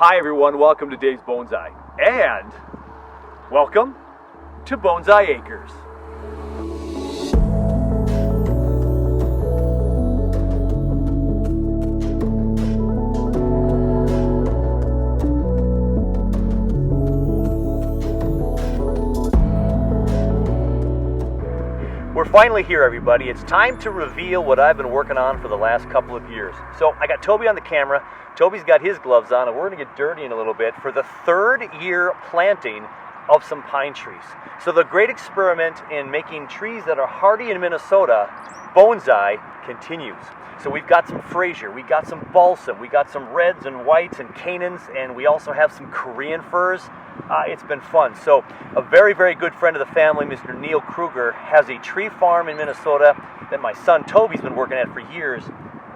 Hi everyone, welcome to Dave's Bonsai, and welcome to Bonsai Acres. We're finally here, everybody. It's time to reveal what I've been working on for the last couple of years. So I got Toby on the camera. Toby's got his gloves on, and we're going to get dirty in a little bit for the third year planting of some pine trees. So the great experiment in making trees that are hardy in Minnesota, bonsai, continues. So we've got some Fraser, we got some balsam, we got some reds and whites and canons, and we also have some Korean firs. It's been fun. So a very, very good friend of the family, Mr. Neil Kruger, has a tree farm in Minnesota that my son Toby's been working at for years,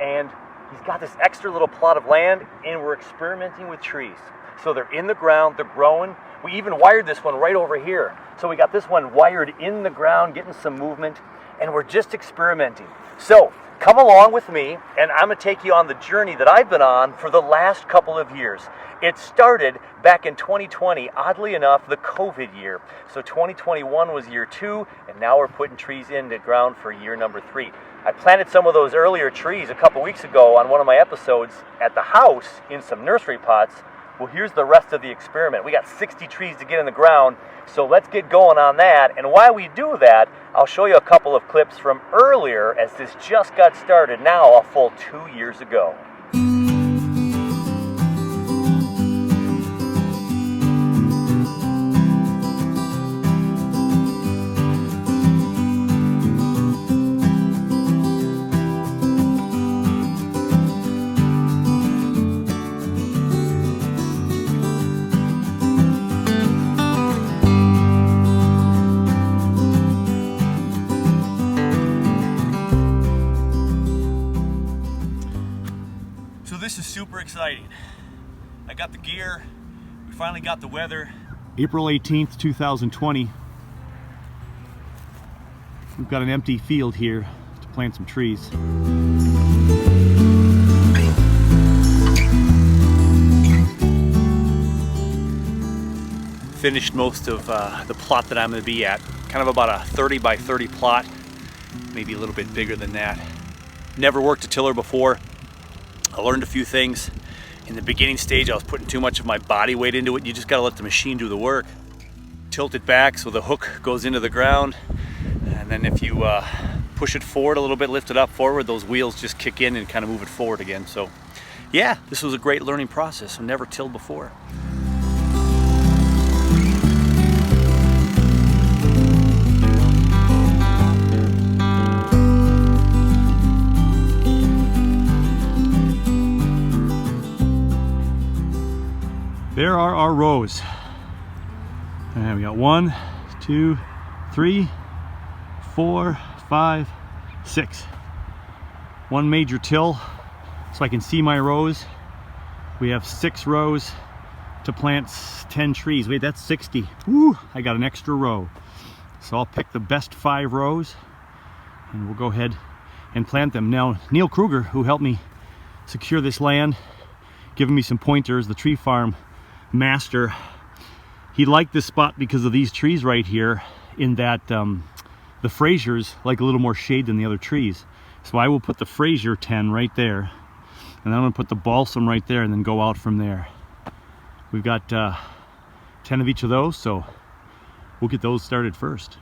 and he's got this extra little plot of land, and we're experimenting with trees. So they're in the ground, they're growing. We even wired this one right over here. So we got this one wired in the ground, getting some movement, and we're just experimenting. So come along with me, and I'm going to take you on the journey that I've been on for the last couple of years. It started back in 2020, oddly enough, the COVID year. So 2021 was year 2, and now we're putting trees in the ground for year number 3. I planted some of those earlier trees a couple weeks ago on one of my episodes at the house in some nursery pots. Well, here's the rest of the experiment. We got 60 trees to get in the ground, so let's get going on that. And while we do that, I'll show you a couple of clips from earlier as this just got started now a full 2 years ago. This is super exciting. I got the gear, we finally got the weather. April 18th, 2020. We've got an empty field here to plant some trees. Finished most of the plot that I'm going to be at. Kind of about a 30 by 30 plot, maybe a little bit bigger than that. Never worked a tiller before. I learned a few things. In the beginning stage, I was putting too much of my body weight into it. You just gotta let the machine do the work. Tilt it back so the hook goes into the ground. And then if you push it forward a little bit, lift it up forward, those wheels just kick in and kind of move it forward again. So yeah, this was a great learning process. I've never tilled before. There are our rows. And we got 1, 2, 3, 4, 5, 6. One major till so I can see my rows. We have 6 rows to plant 10 trees. Wait, that's 60. Woo, I got an extra row. So I'll pick the best 5 rows and we'll go ahead and plant them. Now, Neil Kruger, who helped me secure this land, giving me some pointers, the tree farm master, he liked this spot because of these trees right here, in that the Frasers like a little more shade than the other trees. So I will put the Fraser 10 right there, and then I'm going to put the balsam right there and then go out from there. We've got 10 of each of those, so we'll get those started first.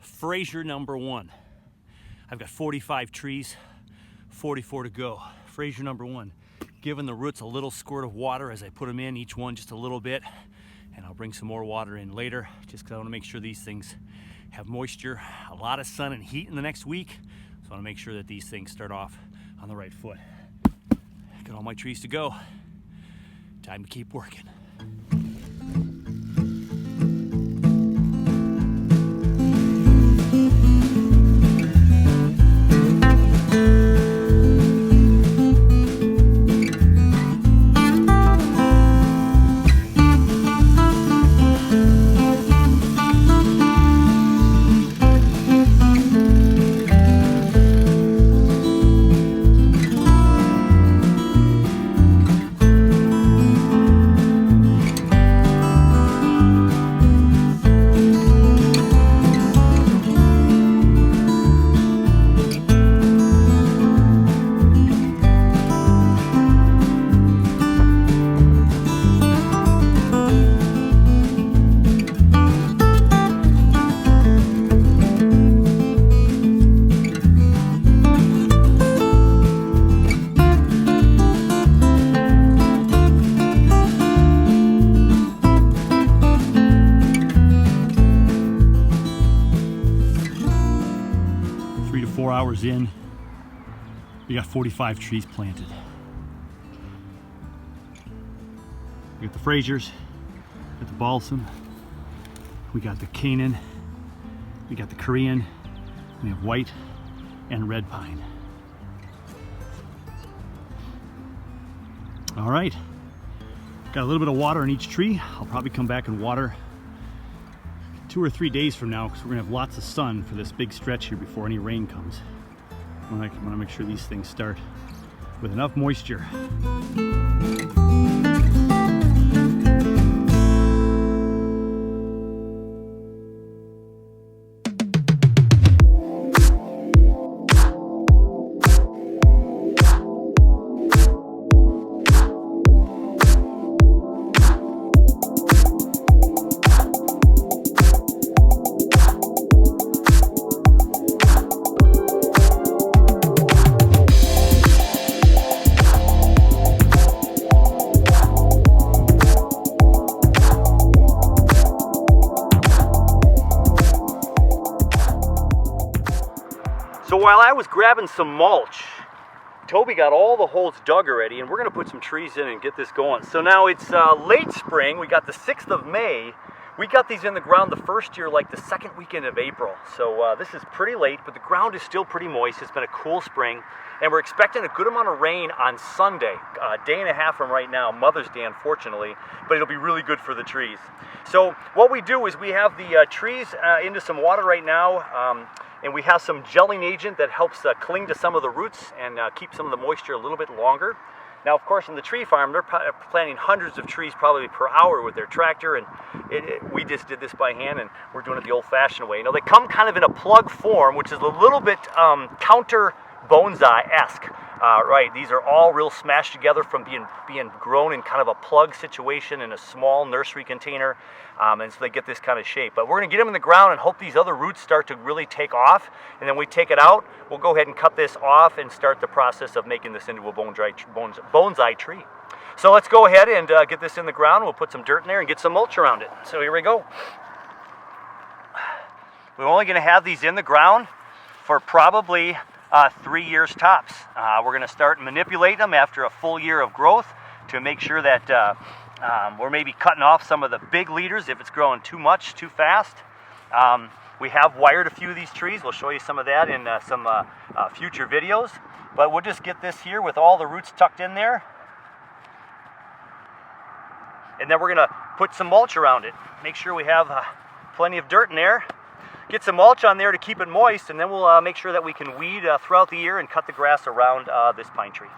Fraser number 1. I've got 45 trees, 44 to go. Fraser number 1. Giving the roots a little squirt of water as I put them in, each one just a little bit, and I'll bring some more water in later just because I want to make sure these things have moisture, a lot of sun and heat in the next week, so I want to make sure that these things start off on the right foot. Got all my trees to go. Time to keep working. We got 45 trees planted. We got the Frasers, we got the balsam, we got the Canaan, we got the Korean, we have white and red pine. All right, got a little bit of water in each tree. I'll probably come back and water 2 or 3 days from now, because we're gonna have lots of sun for this big stretch here before any rain comes. I wanna make sure these things start with enough moisture. So while I was grabbing some mulch, Toby got all the holes dug already, and we're gonna put some trees in and get this going. So now it's late spring. We got the 6th of May. We got these in the ground the first year, like the second weekend of April. So this is pretty late, but the ground is still pretty moist. It's been a cool spring, and we're expecting a good amount of rain on Sunday, a day and a half from right now, Mother's Day, unfortunately, but it'll be really good for the trees. So what we do is we have the trees into some water right now, and we have some gelling agent that helps cling to some of the roots and keep some of the moisture a little bit longer. Now, of course, in the tree farm, they're planting hundreds of trees probably per hour with their tractor, and we just did this by hand, and we're doing it the old-fashioned way. You know, they come kind of in a plug form, which is a little bit counter bonsai-esque. Right, these are all real smashed together from being grown in kind of a plug situation in a small nursery container, and so they get this kind of shape. But we're going to get them in the ground and hope these other roots start to really take off, and then we take it out. We'll go ahead and cut this off and start the process of making this into a bonsai tree. So let's go ahead and get this in the ground. We'll put some dirt in there and get some mulch around it. So here we go. We're only going to have these in the ground for probably 3 years tops. We're going to start manipulating them after a full year of growth to make sure that we're maybe cutting off some of the big leaders if it's growing too much, too fast. We have wired a few of these trees. We'll show you some of that in some future videos. But we'll just get this here with all the roots tucked in there. And then we're going to put some mulch around it. Make sure we have plenty of dirt in there. Get some mulch on there to keep it moist, and then we'll make sure that we can weed throughout the year and cut the grass around this pine tree.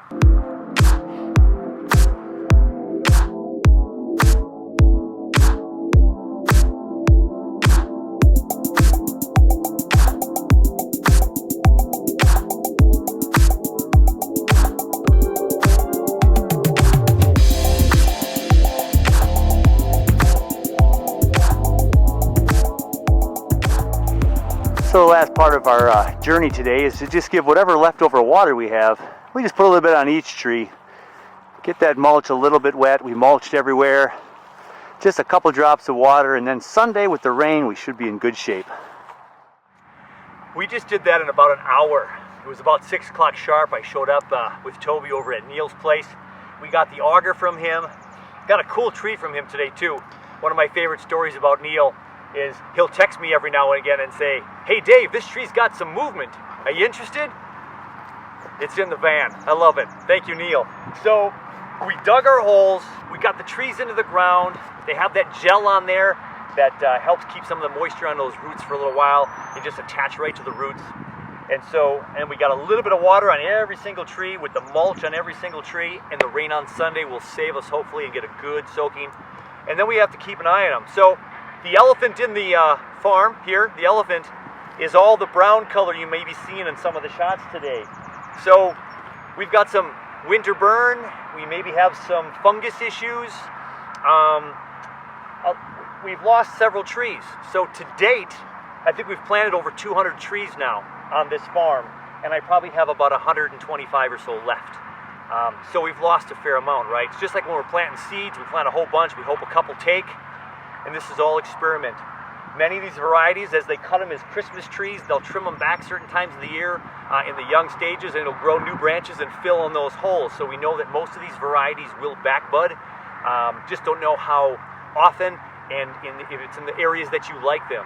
So the last part of our journey today is to just give whatever leftover water we have. We just put a little bit on each tree. Get that mulch a little bit wet. We mulched everywhere. Just a couple drops of water, and then Sunday with the rain, we should be in good shape. We just did that in about an hour. It was about 6 o'clock sharp. I showed up with Toby over at Neil's place. We got the auger from him. Got a cool tree from him today too. One of my favorite stories about Neil is he'll text me every now and again and say, "Hey Dave, this tree's got some movement. Are you interested?" It's in the van. I love it. Thank you, Neil. So we dug our holes. We got the trees into the ground. They have that gel on there that helps keep some of the moisture on those roots for a little while and just attach right to the roots. And we got a little bit of water on every single tree with the mulch on every single tree, and the rain on Sunday will save us hopefully and get a good soaking. And then we have to keep an eye on them. So the elephant in the farm here, the elephant, is all the brown color you may be seeing in some of the shots today. So we've got some winter burn. We maybe have some fungus issues. We've lost several trees. So to date, I think we've planted over 200 trees now on this farm, and I probably have about 125 or so left. So we've lost a fair amount, right? It's just like when we're planting seeds. We plant a whole bunch. We hope a couple take. And this is all experiment. Many of these varieties, as they cut them as Christmas trees, they'll trim them back certain times of the year in the young stages, and it'll grow new branches and fill in those holes. So we know that most of these varieties will back bud. Just don't know how often and if it's in the areas that you like them.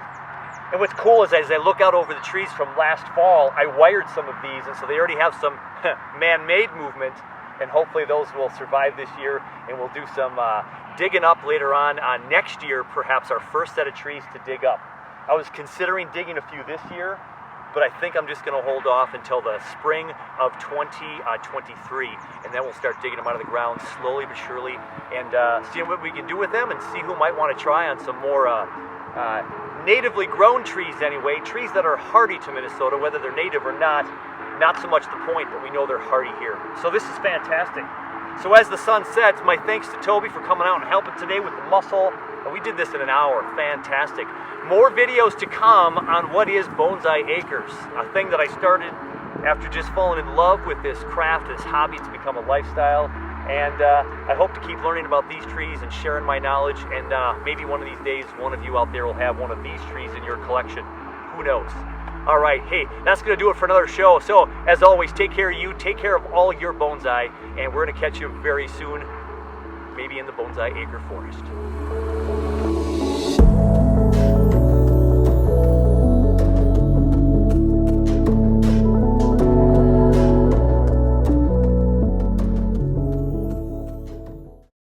And what's cool is as I look out over the trees from last fall, I wired some of these, and so they already have some man-made movement, and hopefully those will survive this year, and we'll do some digging up later on next year, perhaps our first set of trees to dig up. I was considering digging a few this year, but I think I'm just going to hold off until the spring of 2023, and then we'll start digging them out of the ground slowly but surely, and seeing what we can do with them, and see who might want to try on some more natively grown trees anyway, trees that are hardy to Minnesota, whether they're native or not so much the point, but we know they're hardy here. So this is fantastic. So as the sun sets, my thanks to Toby for coming out and helping today with the mussel. We did this in an hour, fantastic. More videos to come on what is Bonsai Acres, a thing that I started after just falling in love with this craft, this hobby. It's become a lifestyle, and I hope to keep learning about these trees and sharing my knowledge, and maybe one of these days one of you out there will have one of these trees in your collection. Who knows? All right, hey, that's going to do it for another show. So, as always, take care of you, take care of all your bonsai, and we're going to catch you very soon, maybe in the Bonsai Acre Forest.